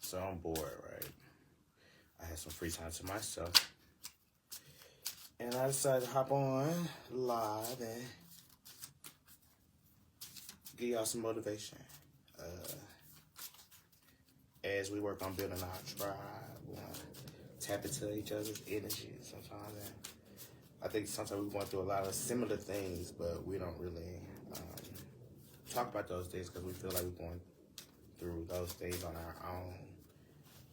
So I'm bored, right? I had some free time to myself. And I decided to hop on live and give y'all some motivation. As we work on building our tribe, we want to tap into each other's energy sometimes. And I think sometimes we're going through a lot of similar things, but we don't really talk about those things because we feel like we're going through those things on our own.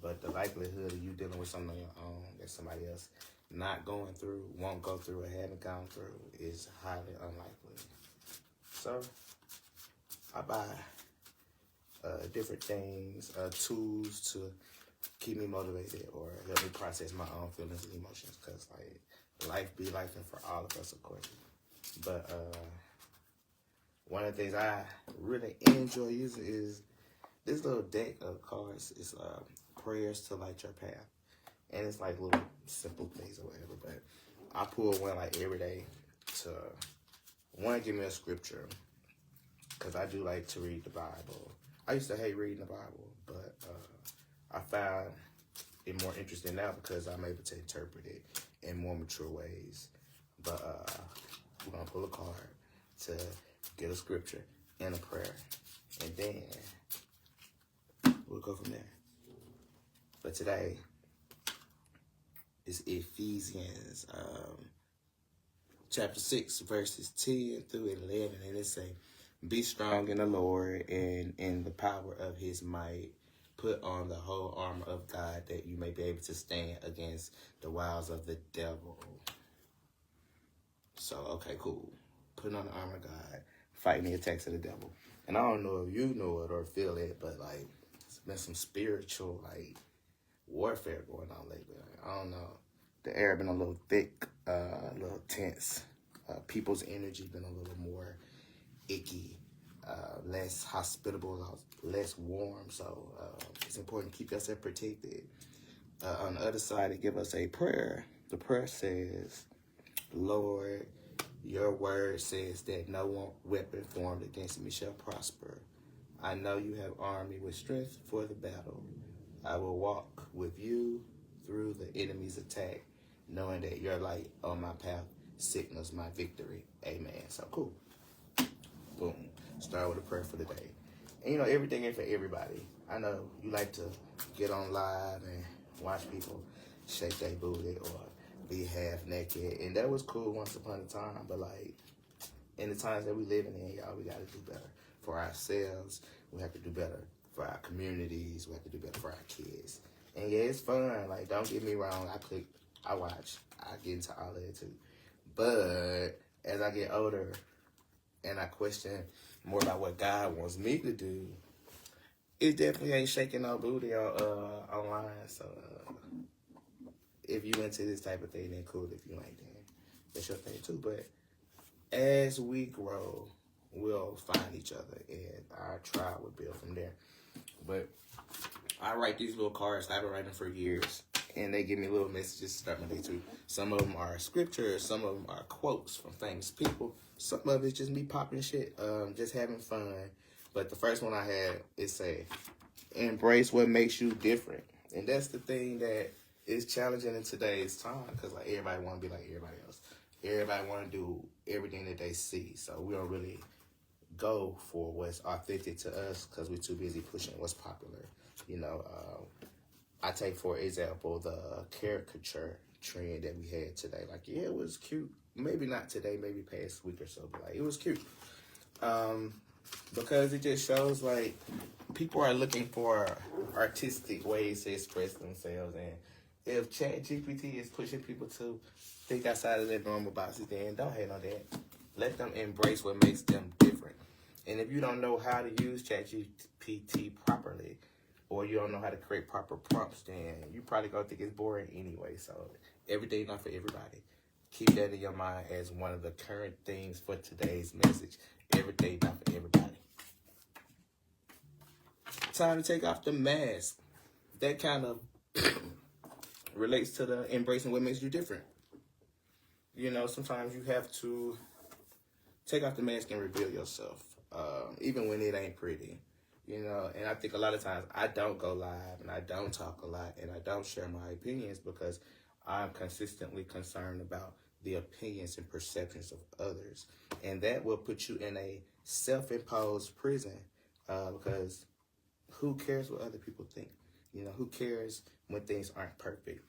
But the likelihood of you dealing with something on your own that somebody else not going through, won't go through, or haven't gone through is highly unlikely. So I buy different things, tools to keep me motivated or help me process my own feelings and emotions, because like life be life and for all of us, of course. But one of the things I really enjoy using is this little deck of cards. It's prayers to light your path, and it's like little simple things or whatever. But I pull one like every day to one, give me a scripture, because I do like to read the Bible. I used to hate reading the Bible, but I found it more interesting now because I'm able to interpret it in more mature ways. But we're going to pull a card to get a scripture and a prayer, and then we'll go from there. But today is Ephesians chapter 6, verses 10 through 11, and it say, "Be strong in the Lord and in the power of his might. Put on the whole armor of God that you may be able to stand against the wiles of the devil." So, okay, cool. Putting on the armor of God, fighting the attacks of the devil. And I don't know if you know it or feel it, but like, it's been some spiritual, like, warfare going on lately. I don't know. The air been a little thick, a little tense. People's energy been a little more icky, less hospitable, less warm. So it's important to keep yourself protected. On the other side, it give us a prayer. The prayer says, "Lord, your word says that no weapon formed against me shall prosper. I know you have armed me with strength for the battle. I will walk with you through the enemy's attack, knowing that your light on my path signals my victory. Amen." So cool. Boom. Start with a prayer for the day. And you know, everything ain't for everybody. I know you like to get on live and watch people shake their booty or be half naked. And that was cool once upon a time. But like, in the times that we living in, y'all, we got to do better for ourselves. We have to do better for our communities. We have to do better for our kids. And yeah, it's fun. Like, don't get me wrong. I watch. I get into all of it too. But as I get older and I question more about what God wants me to do, it definitely ain't shaking no booty online. So if you into this type of thing, then cool. If you ain't, then that's your thing too. But as we grow, we'll find each other, and our tribe will build from there. But I write these little cards. I've been writing for years, and they give me little messages to start my day too. Some of them are scriptures, some of them are quotes from famous people. Some of it's just me popping shit, just having fun. But the first one I had, it say, "Embrace what makes you different." And that's the thing that is challenging in today's time, because like everybody want to be like everybody else. Everybody want to do everything that they see. So we don't really go for what's authentic to us because we're too busy pushing what's popular. You know, I take, for example, the caricature trend that we had today. Like, yeah, it was cute. Maybe not today, maybe past week or so, but like, it was cute. Because it just shows like people are looking for artistic ways to express themselves. And if ChatGPT is pushing people to think outside of their normal boxes, then don't hate on that. Let them embrace what makes them different. And if you don't know how to use ChatGPT properly, or you don't know how to create proper prompts, then you probably gonna think it's boring anyway. So everything not for everybody. Keep that in your mind as one of the current things for today's message. Everything not for everybody. Time to take off the mask. That kind of relates to the embracing what makes you different. You know, sometimes you have to take off the mask and reveal yourself, even when it ain't pretty. You know, and I think a lot of times I don't go live and I don't talk a lot and I don't share my opinions because I'm consistently concerned about the opinions and perceptions of others. And that will put you in a self-imposed prison because who cares what other people think? You know, who cares when things aren't perfect?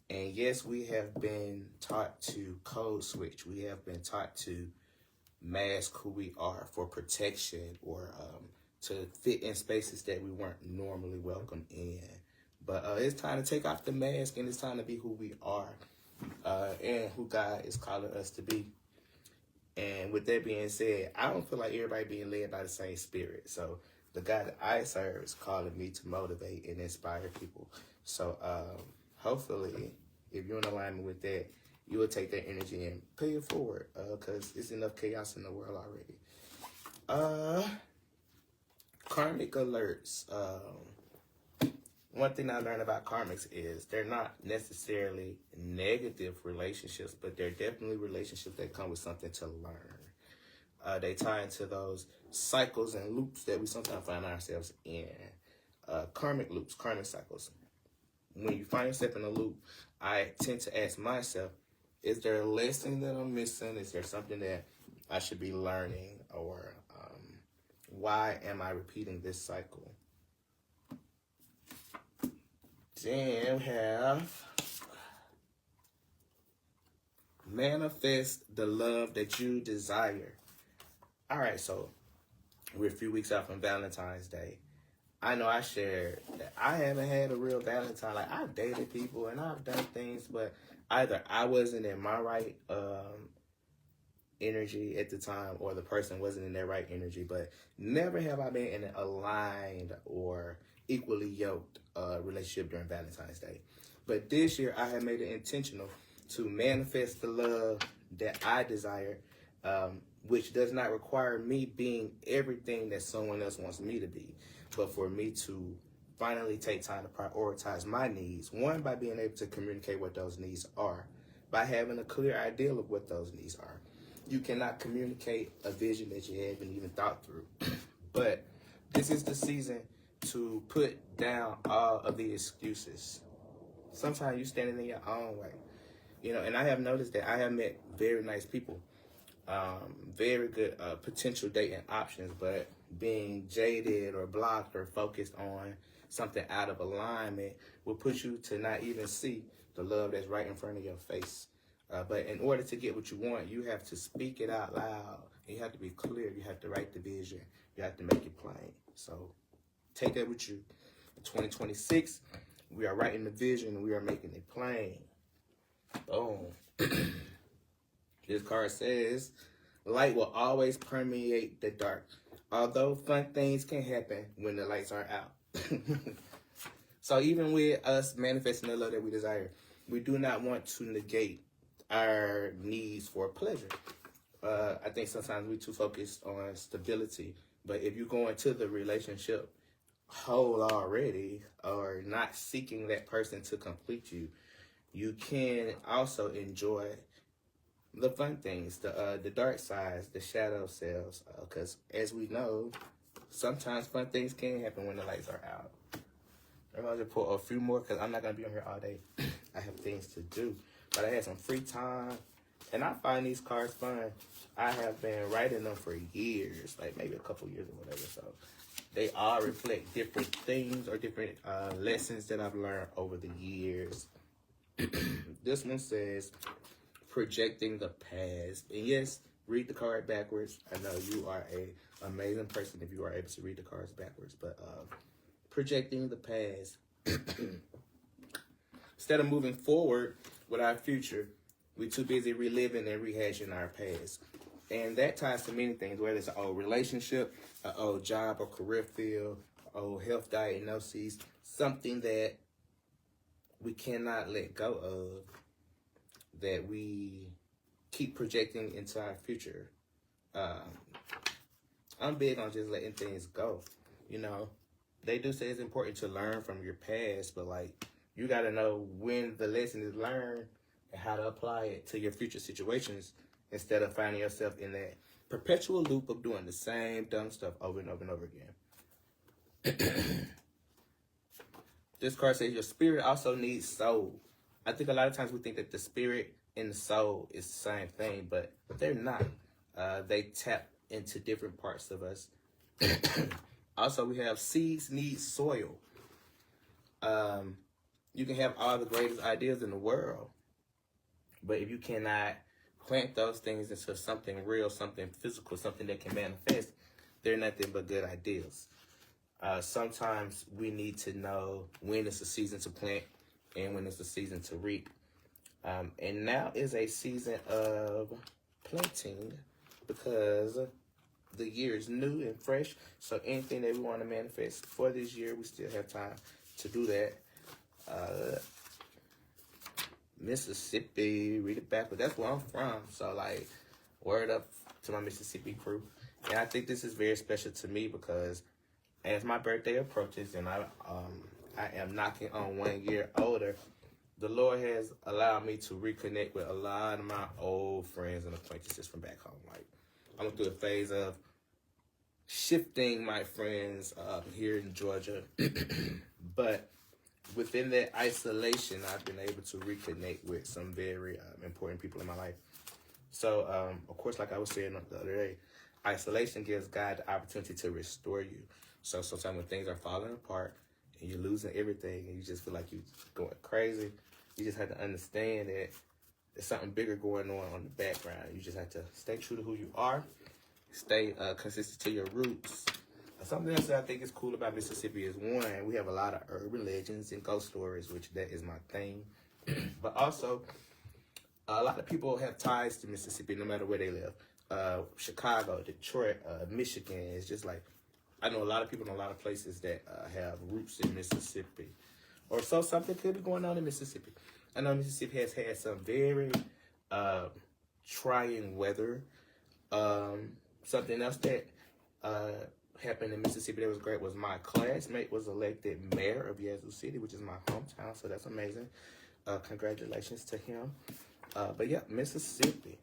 And yes, we have been taught to code switch. We have been taught to mask who we are for protection or to fit in spaces that we weren't normally welcome in. But it's time to take off the mask and it's time to be who we are and who God is calling us to be. And with that being said, I don't feel like everybody being led by the same spirit. So the God that I serve is calling me to motivate and inspire people. So hopefully, if you're in alignment with that, you will take that energy and pay it forward because it's enough chaos in the world already. Karmic alerts. One thing I learned about karmics is they're not necessarily negative relationships, but they're definitely relationships that come with something to learn. They tie into those cycles and loops that we sometimes find ourselves in. Karmic loops, karmic cycles. When you find yourself in a loop, I tend to ask myself, is there a lesson that I'm missing? Is there something that I should be learning? Or why am I repeating this cycle? Then we have manifest the love that you desire. All right, so we're a few weeks out from Valentine's Day. I know I shared that I haven't had a real Valentine. Like, I've dated people and I've done things, but either I wasn't in my right energy at the time or the person wasn't in their right energy. But never have I been in an aligned or equally yoked relationship during Valentine's Day. But this year I have made it intentional to manifest the love that I desire, which does not require me being everything that someone else wants me to be, but for me to finally take time to prioritize my needs. One, by being able to communicate what those needs are, by having a clear idea of what those needs are. You cannot communicate a vision that you haven't even thought through. But this is the season to put down all of the excuses. Sometimes you standing in your own way. You know, and I have noticed that I have met very nice people, very good potential dating options, but being jaded or blocked or focused on something out of alignment will push you to not even see the love that's right in front of your face. But in order to get what you want, you have to speak it out loud. You have to be clear. You have to write the vision. You have to make it plain. So take that with you. In 2026, we are writing the vision and we are making it plain. Boom. This card says, light will always permeate the dark, although fun things can happen when the lights are out. So even with us manifesting the love that we desire, we do not want to negate our needs for pleasure. I think sometimes we're too focused on stability, but if you go into the relationship whole already or not seeking that person to complete you, you can also enjoy the fun things, the dark sides, the shadow selves, because as we know, sometimes fun things can happen when the lights are out. I'm going to pull a few more because I'm not going to be on here all day. I have things to do. But I had some free time, and I find these cards fun. I have been writing them for years, like maybe a couple years or whatever. So they all reflect different things or different lessons that I've learned over the years. This one says, projecting the past. And yes, read the card backwards. I know you are an amazing person if you are able to read the cards backwards. But projecting the past. Instead of moving forward with our future, we're too busy reliving and rehashing our past. And that ties to many things, whether it's an old relationship, an old job or career field, old health diagnoses, something that we cannot let go of, that we keep projecting into our future. I'm big on just letting things go. You know, they do say it's important to learn from your past, but like, you got to know when the lesson is learned and how to apply it to your future situations instead of finding yourself in that perpetual loop of doing the same dumb stuff over and over and over again. This card says your spirit also needs soul. I think a lot of times we think that the spirit and the soul is the same thing, but they're not. They tap into different parts of us. Also, we have seeds need soil. You can have all the greatest ideas in the world, but if you cannot plant those things into something real, something physical, something that can manifest, they're nothing but good ideas. Sometimes we need to know when it's a season to plant and when it's a season to reap. And now is a season of planting because the year is new and fresh. So anything that we want to manifest for this year, we still have time to do that. Mississippi, read it backwards. That's where I'm from. So, like, word up to my Mississippi crew. And I think this is very special to me because as my birthday approaches and I am knocking on 1 year older, the Lord has allowed me to reconnect with a lot of my old friends and acquaintances from back home. Like, I'm going through a phase of shifting my friends here in Georgia. But within that isolation, I've been able to reconnect with some very important people in my life. So, of course, like I was saying the other day, isolation gives God the opportunity to restore you. So sometimes when things are falling apart and you're losing everything and you just feel like you're going crazy, you just have to understand that there's something bigger going on the background. You just have to stay true to who you are, stay consistent to your roots. Something else that I think is cool about Mississippi is, one, we have a lot of urban legends and ghost stories, which that is my thing. But also, a lot of people have ties to Mississippi no matter where they live. Chicago, Detroit, Michigan. It's just like, I know a lot of people in a lot of places that have roots in Mississippi. Or so something could be going on in Mississippi. I know Mississippi has had some very trying weather. Something else that happened in Mississippi that was great was my classmate was elected mayor of Yazoo City, which is my hometown, so that's amazing. Congratulations to him. But yeah, Mississippi.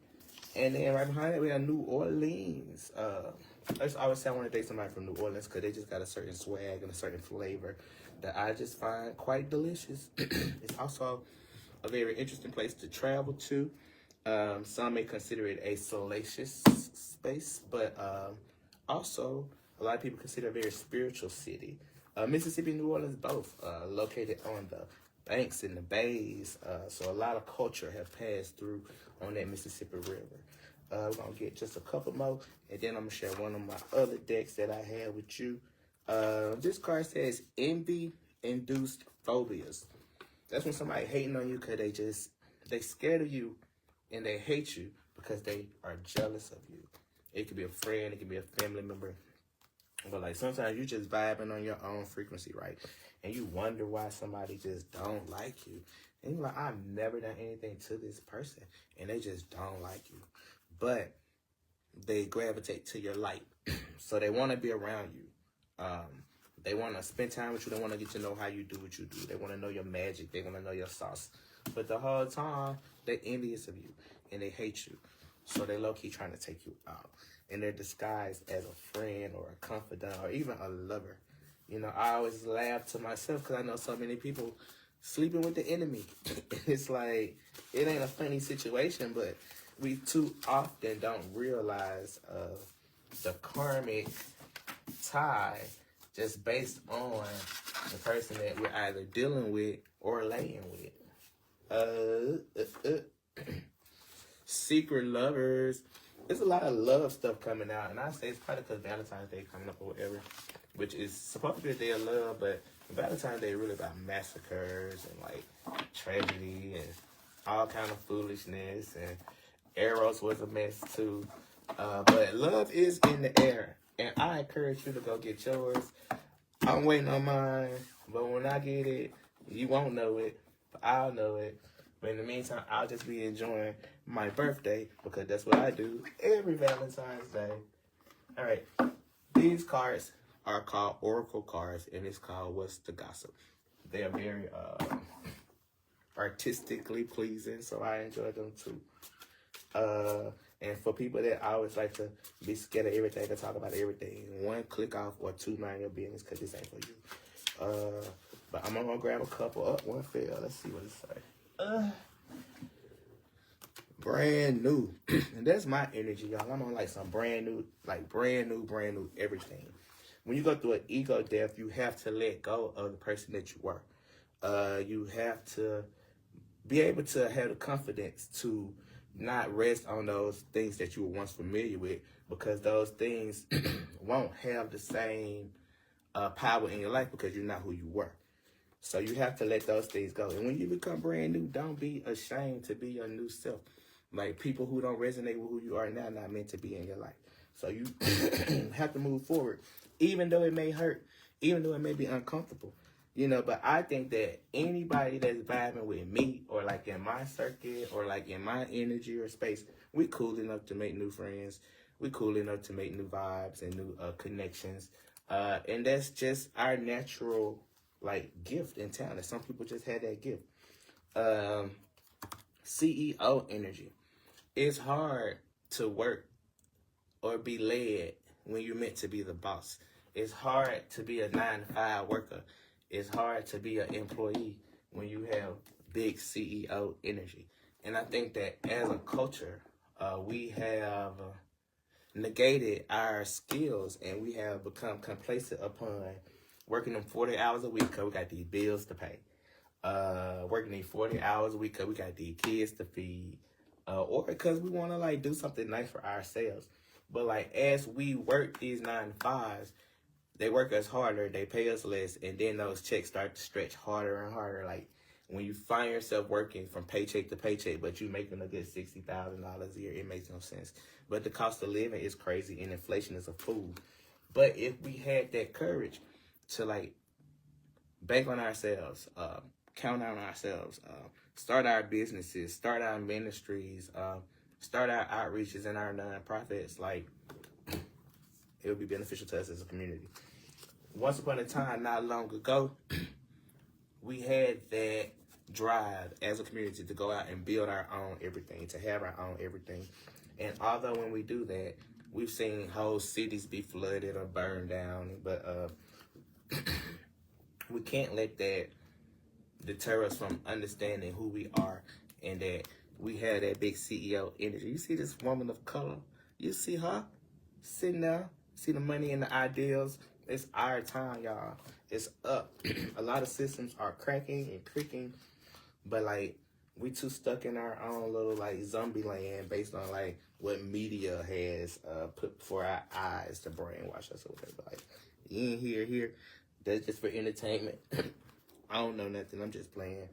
And then right behind it, we have New Orleans. I always say I want to date somebody from New Orleans because they just got a certain swag and a certain flavor that I just find quite delicious. It's also a very interesting place to travel to. Some may consider it a salacious space, but also a lot of people consider it a very spiritual city. Mississippi and New Orleans both located on the banks and the bays, so a lot of culture have passed through on that Mississippi River. We're going to get just a couple more, and then I'm going to share one of my other decks that I had with you. This card says envy-induced phobias. That's when somebody hating on you because they scared of you and they hate you because they are jealous of you. It could be a friend, it could be a family member. But like sometimes you just vibing on your own frequency, right? And you wonder why somebody just don't like you. And you're like, I've never done anything to this person. And they just don't like you. But they gravitate to your light. So they want to be around you. They want to spend time with you. They want to get to know how you do what you do. They want to know your magic. They want to know your sauce. But the whole time, they're envious of you. And they hate you. So they low-key trying to take you out. And they're disguised as a friend or a confidant or even a lover. You know, I always laugh to myself because I know so many people sleeping with the enemy. It's like, it ain't a funny situation, but we too often don't realize the karmic tie just based on the person that we're either dealing with or laying with. Secret lovers. There's a lot of love stuff coming out, and I say it's probably because Valentine's Day coming up or whatever, which is supposed to be a day of love, but Valentine's Day is really about massacres and like tragedy and all kind of foolishness, and Eros was a mess too. But love is in the air, and I encourage you to go get yours. I'm waiting on mine, but when I get it, you won't know it, but I'll know it. But in the meantime, I'll just be enjoying my birthday because that's what I do every Valentine's Day. All right. These cards are called Oracle cards, and it's called What's the Gossip. They are very artistically pleasing, so I enjoy them too. And for people that always like to be scared of everything and talk about everything, one, click off, or two, mind your business, because this ain't for you. But I'm gonna grab a couple. Up, one fell. Let's see what it say. Brand new. And that's my energy, y'all. I'm on like some brand new everything. When you go through an ego death, you have to let go of the person that you were. You have to be able to have the confidence to not rest on those things that you were once familiar with, because those things won't have the same power in your life because you're not who you were. So you have to let those things go. And when you become brand new, don't be ashamed to be your new self. Like, people who don't resonate with who you are now not meant to be in your life. So you have to move forward, even though it may hurt, even though it may be uncomfortable. You know, but I think that anybody that's vibing with me, or like in my circuit, or like in my energy or space, we cool enough to make new friends. We cool enough to make new vibes and new connections. And that's just our natural, like, gift and talent. Some people just have that gift. CEO energy. It's hard to work or be led when you're meant to be the boss. It's hard to be a 9-to-5 worker. It's hard to be an employee when you have big CEO energy. And I think that as a culture, we have negated our skills, and we have become complacent upon working them 40 hours a week because we got these bills to pay. Working these 40 hours a week because we got these kids to feed. Or because we want to, like, do something nice for ourselves. But, like, as we work these 9-to-5s, they work us harder, they pay us less, and then those checks start to stretch harder and harder. Like, when you find yourself working from paycheck to paycheck, but you making a good $60,000 a year, it makes no sense. But the cost of living is crazy, and inflation is a fool. But if we had that courage to, like, bank on ourselves, count on ourselves, start our businesses, start our ministries, start our outreaches and our nonprofits, like, it would be beneficial to us as a community. Once upon a time, not long ago, we had that drive as a community to go out and build our own everything, to have our own everything. And although when we do that, we've seen whole cities be flooded or burned down, but we can't let that deter us from understanding who we are, and that we have that big CEO energy. You see this woman of color? You see her sitting there? See the money and the ideals? It's our time, y'all. It's up. A lot of systems are cracking and creaking, but, like, we too stuck in our own little, like, zombie land based on, like, what media has put before our eyes to brainwash us or whatever. Like, you ain't here. That's just for entertainment. I don't know nothing. I'm just playing.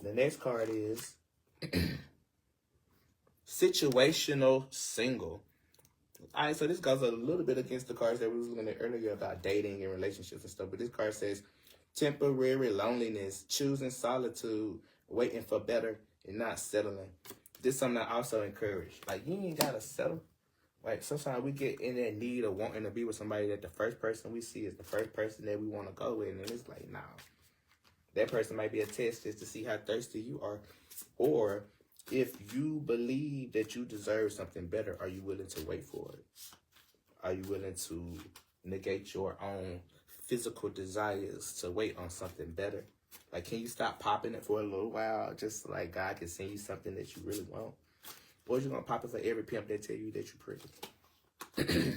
The next card is situational single. All right, so this goes a little bit against the cards that we was looking at earlier about dating and relationships and stuff. But this card says temporary loneliness, choosing solitude, waiting for better, and not settling. This is something I also encourage. Like, you ain't got to settle. Like, sometimes we get in that need of wanting to be with somebody that the first person we see is the first person that we want to go with. And it's like, nah. That person might be a test just to see how thirsty you are. Or if you believe that you deserve something better, are you willing to wait for it? Are you willing to negate your own physical desires to wait on something better? Like, can you stop popping it for a little while just so, like, God can send you something that you really want? Or you gonna pop it for every pimp that tell you that you're pretty?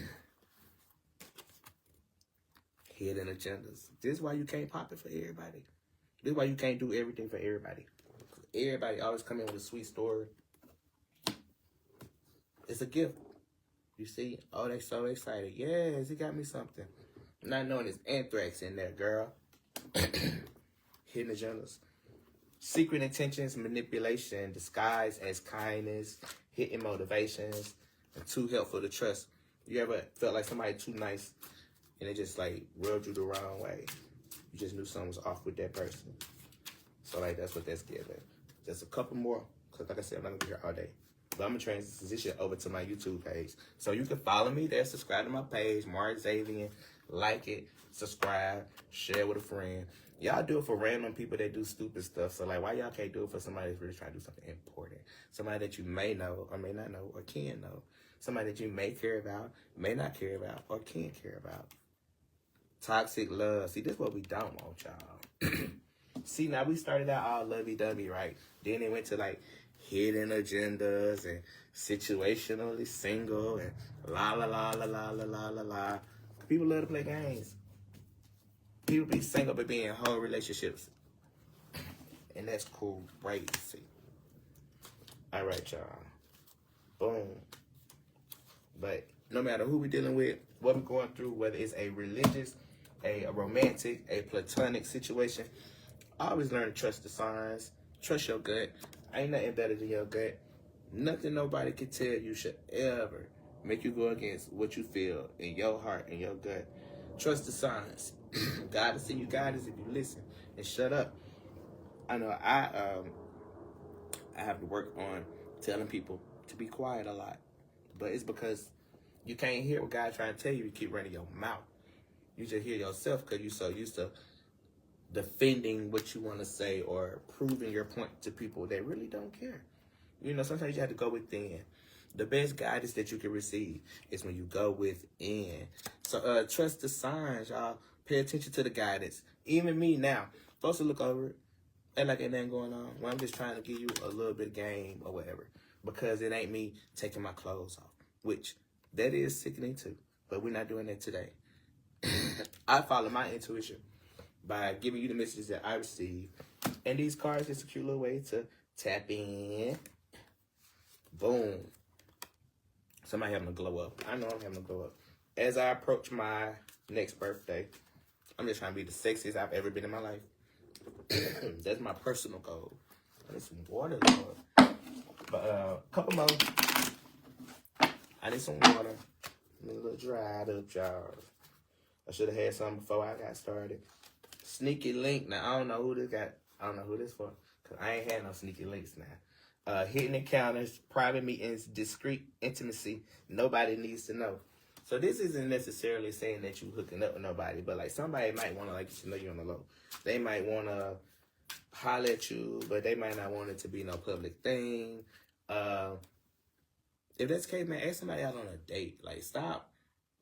Hidden agendas. This is why you can't pop it for everybody. This is why you can't do everything for everybody. Everybody always come in with a sweet story. It's a gift. You see? Oh, they so excited. Yes, he got me something. Not knowing it's anthrax in there, girl. Hidden agendas. Secret intentions, manipulation, disguised as kindness, hidden motivations, and too helpful to trust. You ever felt like somebody too nice and it just, like, rubbed you the wrong way? You just knew something was off with that person. So, like, that's what that's giving. Just a couple more, because, like I said, I'm not going to be here all day. But I'm going to transition over to my YouTube page. So you can follow me there, subscribe to my page, Mark Xavier. like it, subscribe, share with a friend. Y'all do it for random people that do stupid stuff. So, like, why y'all can't do it for somebody that's really trying to do something important? Somebody that you may know or may not know or can know. Somebody that you may care about, may not care about, or can care about. Toxic love. See, this is what we don't want, y'all. See, now we started out all lovey-dovey, right? Then it went to, like, hidden agendas and situationally single and la la la la la la la la la. People love to play games. People be single but be in whole relationships. And that's cool, crazy. All right, y'all. Boom. But no matter who we're dealing with, what we're going through, whether it's a religious, a romantic, a platonic situation, always learn to trust the signs. Trust your gut. Ain't nothing better than your gut. Nothing nobody can tell you should ever make you go against what you feel in your heart and your gut. Trust the signs. God will see you guidance if you listen and shut up. I know I have to work on telling people to be quiet a lot. But it's because you can't hear what God's trying to tell you. You keep running your mouth. You just hear yourself because you're so used to defending what you want to say or proving your point to people that really don't care. You know, sometimes you have to go within. The best guidance that you can receive is when you go within. So trust the signs, y'all. Pay attention to the guidance. Even me now, supposed to look over it. Ain't like anything going on. Well, I'm just trying to give you a little bit of game or whatever. Because it ain't me taking my clothes off. Which, that is sickening too. But we're not doing that today. I follow my intuition by giving you the messages that I receive. And these cards is a cute little way to tap in. Boom. Somebody having a glow up. I know I'm having a glow up. As I approach my next birthday, I'm just trying to be the sexiest I've ever been in my life. That's my personal goal. I need some water, Lord. But a couple more. I need some water. I'm a little dried up, y'all. I should have had some before I got started. Sneaky link. Now, I don't know who this got. I don't know who this for. Because I ain't had no sneaky links now. Hidden encounters, private meetings, discreet intimacy. Nobody needs to know. So this isn't necessarily saying that you hooking up with nobody, but like somebody might want to like you know you on the low. They might want to holler at you, but they might not want it to be no public thing. If that's the case, man, ask somebody out on a date. Like, stop.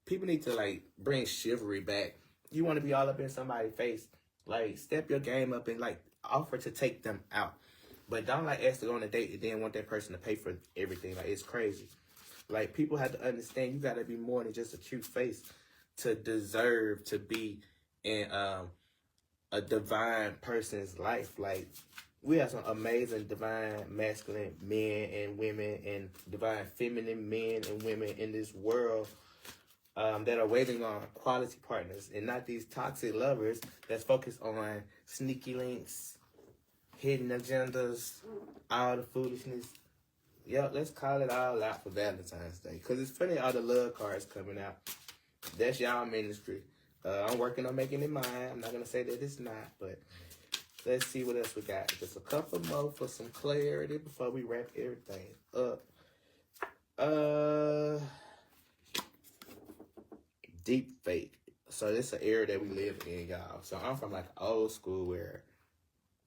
People need to like bring chivalry back. You want to be all up in somebody's face, like step your game up and like offer to take them out. But don't like ask to go on a date and then want that person to pay for everything. Like, it's crazy. Like, people have to understand you got to be more than just a cute face to deserve to be in a divine person's life. Like, we have some amazing divine masculine men and women and divine feminine men and women in this world that are waiting on quality partners and not these toxic lovers that's focused on sneaky links, hidden agendas, all the foolishness. Yo, let's call it all out for Valentine's Day. Because it's funny all the love cards coming out. That's y'all ministry. I'm working on making it mine. I'm not going to say that it's not, but let's see what else we got. Just a couple more for some clarity before we wrap everything up. Deep fake. So this is an era that we live in, y'all. So I'm from like old school where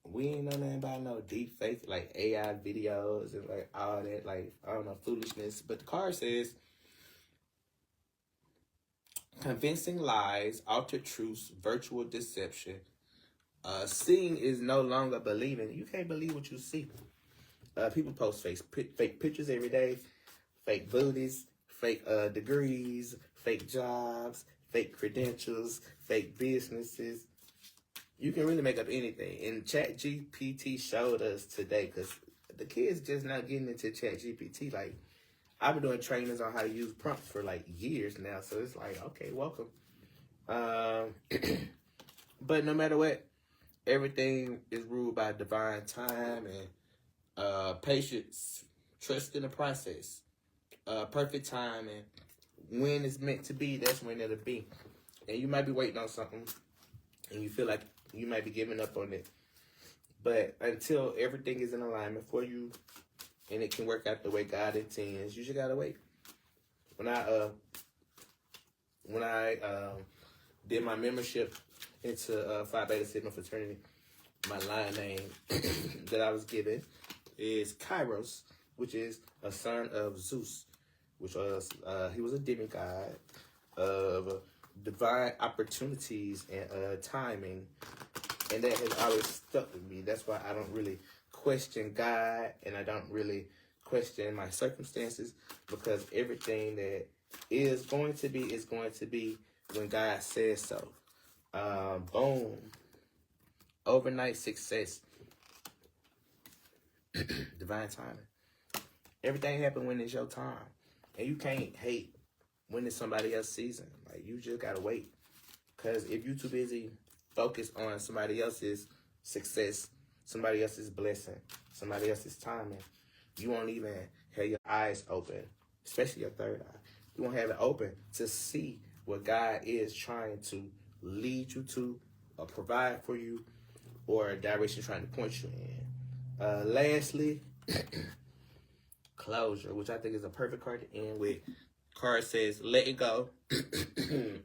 we ain't know nothing about no deep fake, like AI videos and like all that, like, I don't know, foolishness. But the card says, convincing lies, altered truths, virtual deception. Seeing is no longer believing. You can't believe what you see. People post fake pictures every day, fake booties, fake degrees, fake jobs, fake credentials, fake businesses. You can really make up anything. And ChatGPT showed us today, because the kids just not getting into ChatGPT. Like, I've been doing trainings on how to use prompts for like years now. So it's like, okay, welcome. But no matter what, everything is ruled by divine time and patience, trust in the process, perfect time, and when it's meant to be, that's when it'll be. And you might be waiting on something, and you feel like you might be giving up on it. But until everything is in alignment for you, and it can work out the way God intends, you just gotta wait. When I did my membership into Phi Beta Sigma fraternity, my line name that I was given is Kairos, which is a son of Zeus, which was he was a demigod of divine opportunities and timing, and that has always stuck with me. That's why I don't really question God, and I don't really question my circumstances, because everything that is going to be when God says so. Boom. Overnight success. Divine timing. Everything happens when it's your time. And you can't hate when it's somebody else's season. Like, you just gotta wait. Because if you too busy focused on somebody else's success, somebody else's blessing, somebody else's timing, you won't even have your eyes open, especially your third eye. You won't have it open to see what God is trying to lead you to or provide for you, or a direction trying to point you in. Lastly, closure, which I think is a perfect card to end with. Card says, let it go.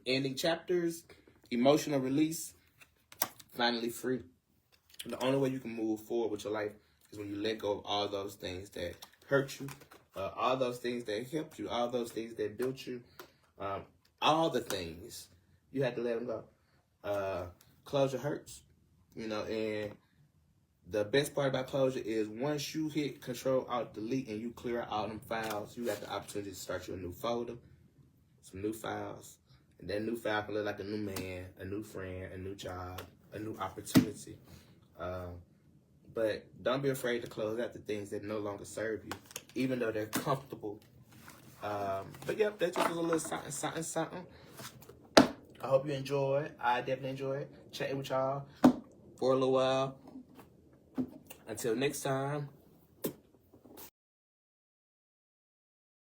Ending chapters, emotional release, finally free. The only way you can move forward with your life is when you let go of all those things that hurt you, all those things that helped you, all those things that built you, all the things. You have to let them go. Closure hurts, and the best part about closure is once you hit Control Alt Delete and you clear out all them files, you got the opportunity to start your new folder, some new files, and that new file can look like a new man, a new friend, a new job, a new opportunity. But don't be afraid to close out the things that no longer serve you, even though they're comfortable. But yep, that just was a little something. I hope you enjoyed. I definitely enjoyed chatting with y'all for a little while. Until next time,